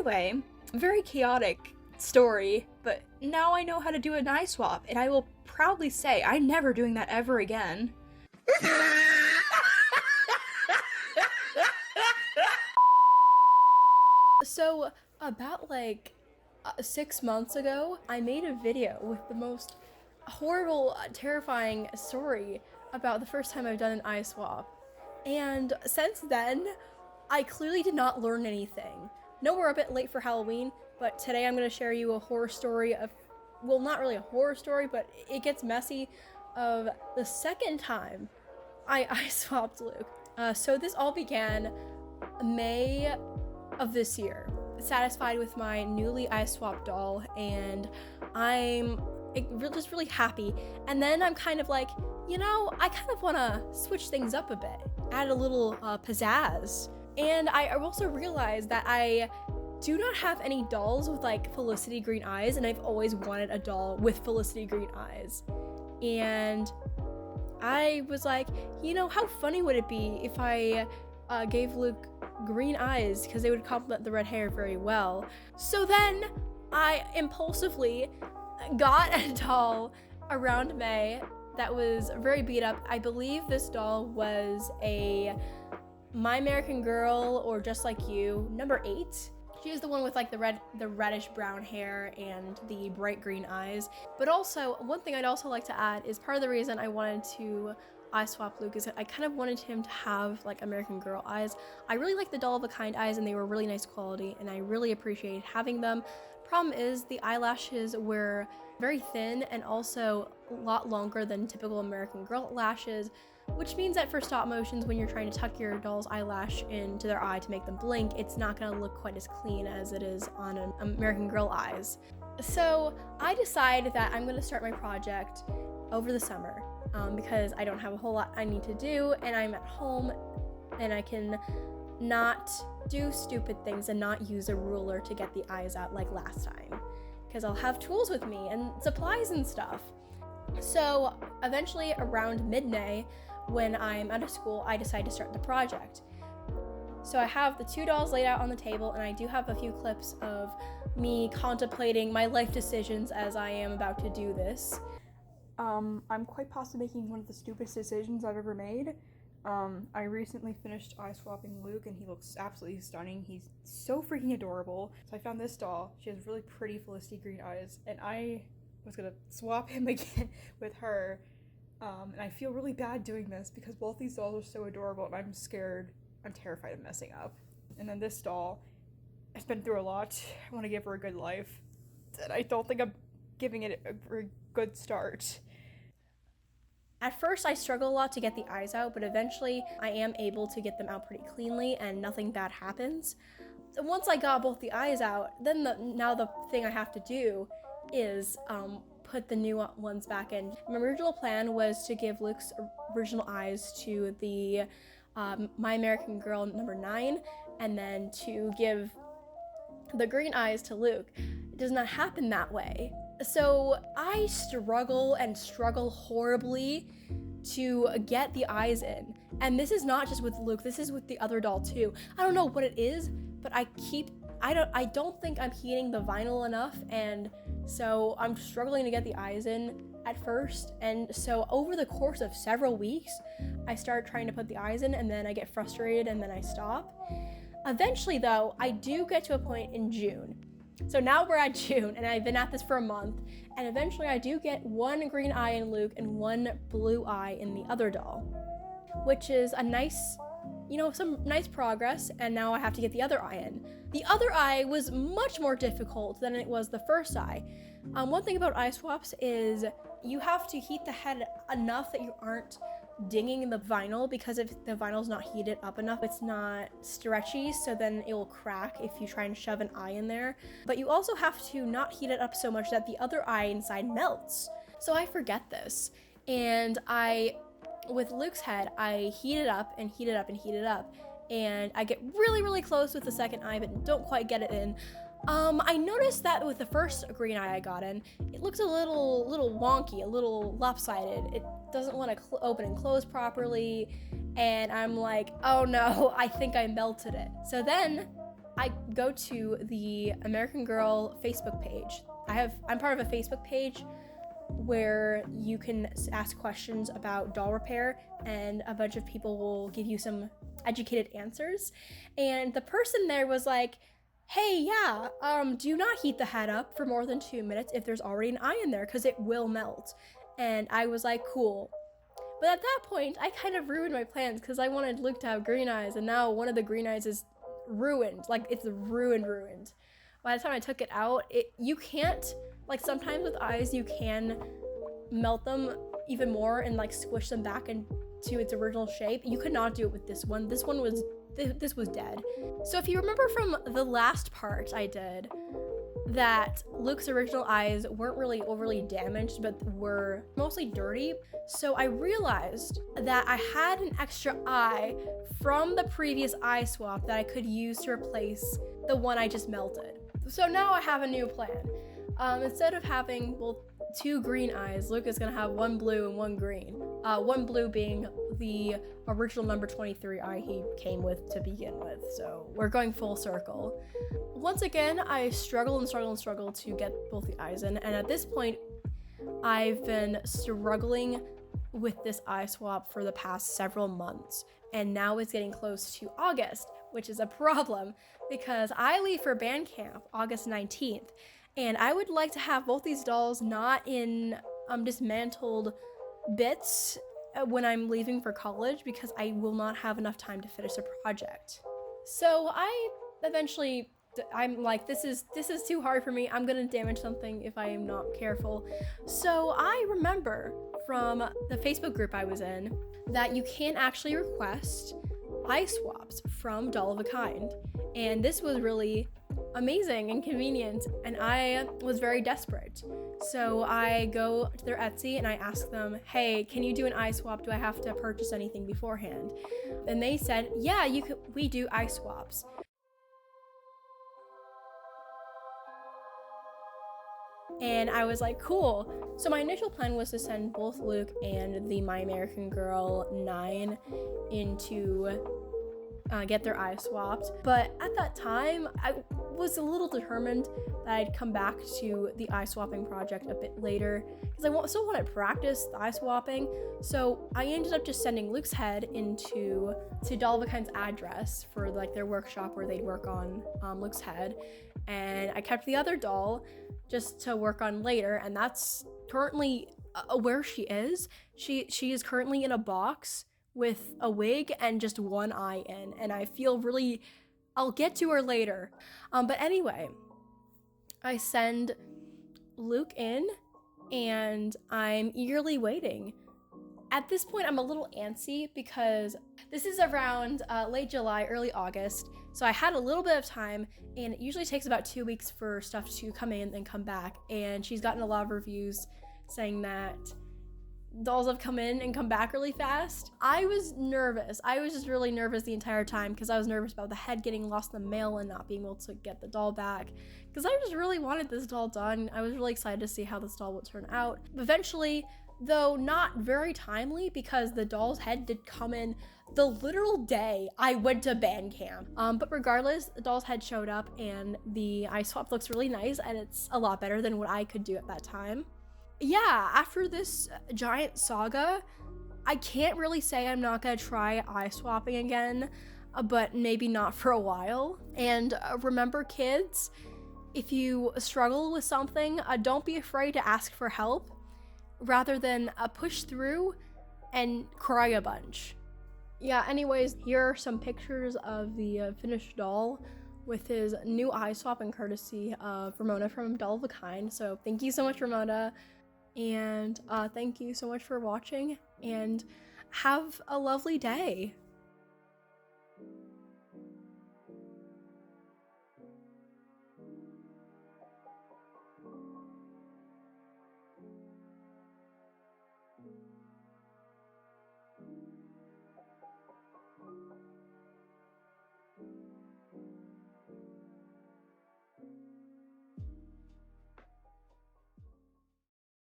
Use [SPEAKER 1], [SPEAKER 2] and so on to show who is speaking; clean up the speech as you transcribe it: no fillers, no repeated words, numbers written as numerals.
[SPEAKER 1] Anyway, very chaotic story, but now I know how to do an eye swap, and I will proudly say I'm never doing that ever again. So, about 6 months ago, I made a video with the most horrible, terrifying story about the first time I've done an eye swap. And since then, I clearly did not learn anything. No, we're a bit late for Halloween, but today I'm going to share you a horror story of, well, not really a horror story, but it gets messy, of the second time I eye swapped Luke. So this all began May of this year. Satisfied with my newly eye swapped doll, and I'm just really happy. And then I'm kind of like, I kind of want to switch things up a bit, add a little pizzazz. And I also realized that I do not have any dolls with Felicity green eyes, and I've always wanted a doll with Felicity green eyes. And I was like, how funny would it be if I gave Luke green eyes, because they would complement the red hair very well. So then I impulsively got a doll around May that was very beat up. I believe this doll was a My American Girl or Just Like You, number 8. She is the one with the reddish brown hair and the bright green eyes. But also, one thing I'd also like to add is part of the reason I wanted to eye swap Luke is that I kind of wanted him to have American Girl eyes. I really like the Doll of a Kind eyes, and they were really nice quality, and I really appreciated having them. Problem is, the eyelashes were very thin and also a lot longer than typical American Girl lashes, which means that for stop motions, when you're trying to tuck your doll's eyelash into their eye to make them blink, it's not going to look quite as clean as it is on an American Girl eyes. So I decided that I'm going to start my project over the summer. Because I don't have a whole lot I need to do, and I'm at home, and I can not do stupid things and not use a ruler to get the eyes out like last time, because I'll have tools with me and supplies and stuff. So eventually around mid-May, when I'm out of school, I decide to start the project. So I have the 2 dolls laid out on the table, and I do have a few clips of me contemplating my life decisions as I am about to do this. I'm quite possibly making one of the stupidest decisions I've ever made. I recently finished eye swapping Luke, and he looks absolutely stunning. He's so freaking adorable. So I found this doll. She has really pretty Felicity green eyes, and I was gonna swap him again with her. And I feel really bad doing this because both these dolls are so adorable, and I'm terrified of messing up. And then this doll, I've been through a lot. I want to give her a good life, and I don't think I'm giving it a very good start. At first, I struggle a lot to get the eyes out, but eventually I am able to get them out pretty cleanly and nothing bad happens. Once I got both the eyes out, then the thing I have to do is put the new ones back in. My original plan was to give Luke's original eyes to the My American Girl number 9, and then to give the green eyes to Luke. It does not happen that way. So I struggle horribly to get the eyes in. And this is not just with Luke, this is with the other doll too. I don't know what it is, but I don't think I'm heating the vinyl enough, and so I'm struggling to get the eyes in at first. And so over the course of several weeks, I start trying to put the eyes in, and then I get frustrated, and then I stop. Eventually though, I do get to a point in June. So now we're at June, and I've been at this for a month, and eventually I do get 1 green eye in Luke and 1 blue eye in the other doll, which is a nice, some nice progress, and now I have to get the other eye in. The other eye was much more difficult than it was the first eye. One thing about eye swaps is you have to heat the head enough that you aren't dinging the vinyl, because if the vinyl's not heated up enough, it's not stretchy, so then it will crack if you try and shove an eye in there. But you also have to not heat it up so much that the other eye inside melts. So I forget this, and with Luke's head, I heat it up and heat it up and heat it up, and I get really, really close with the second eye, but don't quite get it in. I noticed that with the first green eye I got in, it looks a little wonky, a little lopsided. It doesn't want to open and close properly, and I'm like, oh no, I think I melted it. So then I go to the American Girl Facebook page. I'm part of a Facebook page where you can ask questions about doll repair, and a bunch of people will give you some educated answers. And the person there was like, hey, yeah, do not heat the head up for more than 2 minutes if there's already an eye in there, because it will melt. And I was like, cool. But at that point, I kind of ruined my plans because I wanted Luke to have green eyes, and now one of the green eyes is ruined. Like, it's ruined. By the time I took it out, you can't, like, sometimes with eyes you can melt them even more and like squish them back into its original shape. You could not do it with this one. This was dead. So if you remember from the last part I did, that Luke's original eyes weren't really overly damaged, but were mostly dirty. So I realized that I had an extra eye from the previous eye swap that I could use to replace the one I just melted. So now I have a new plan. Instead of having, well, 2 green eyes, Luke is gonna have 1 blue and 1 green. 1 blue being the original number 23 eye he came with to begin with. So we're going full circle. Once again, I struggle to get both the eyes in, and at this point, I've been struggling with this eye swap for the past several months, and now it's getting close to August, which is a problem because I leave for band camp August 19th, and I would like to have both these dolls not in dismantled bits when I'm leaving for college, because I will not have enough time to finish the project. So I'm like, this is too hard for me. I'm gonna damage something if I am not careful. So I remember from the Facebook group I was in that you can actually request eye swaps from Doll of a Kind, and this was really amazing and convenient, and I was very desperate. So I go to their Etsy and I ask them, hey, can you do an eye swap? Do I have to purchase anything beforehand? And they said, yeah, we do eye swaps. And I was like, cool. So my initial plan was to send both Luke and the My American Girl 9 in to get their eyes swapped. But at that time, I was a little determined that I'd come back to the eye swapping project a bit later because I still want to practice the eye swapping. So I ended up just sending Luke's head to Doll of a Kind's address for like their workshop where they'd work on Luke's head, and I kept the other doll just to work on later, and that's currently where she is. She is currently in a box with a wig and just 1 eye in, and I feel really, I'll get to her later. But anyway, I send Luke in and I'm eagerly waiting. At this point, I'm a little antsy because this is around late July, early August, so I had a little bit of time, and it usually takes about 2 weeks for stuff to come in and come back, and she's gotten a lot of reviews saying that dolls have come in and come back really fast. I was nervous. I was just really nervous the entire time because I was nervous about the head getting lost in the mail and not being able to get the doll back, because I just really wanted this doll done. I was really excited to see how this doll would turn out. Eventually, though not very timely, because the doll's head did come in the literal day I went to band camp. But regardless, the doll's head showed up and the eye swap looks really nice, and it's a lot better than what I could do at that time. Yeah, after this giant saga, I can't really say I'm not gonna try eye swapping again, but maybe not for a while. And remember, kids, if you struggle with something, don't be afraid to ask for help rather than push through and cry a bunch. Yeah, anyways, here are some pictures of the finished doll with his new eye swap, and courtesy of Ramona from Doll of a Kind. So thank you so much, Ramona. And thank you so much for watching, and have a lovely day.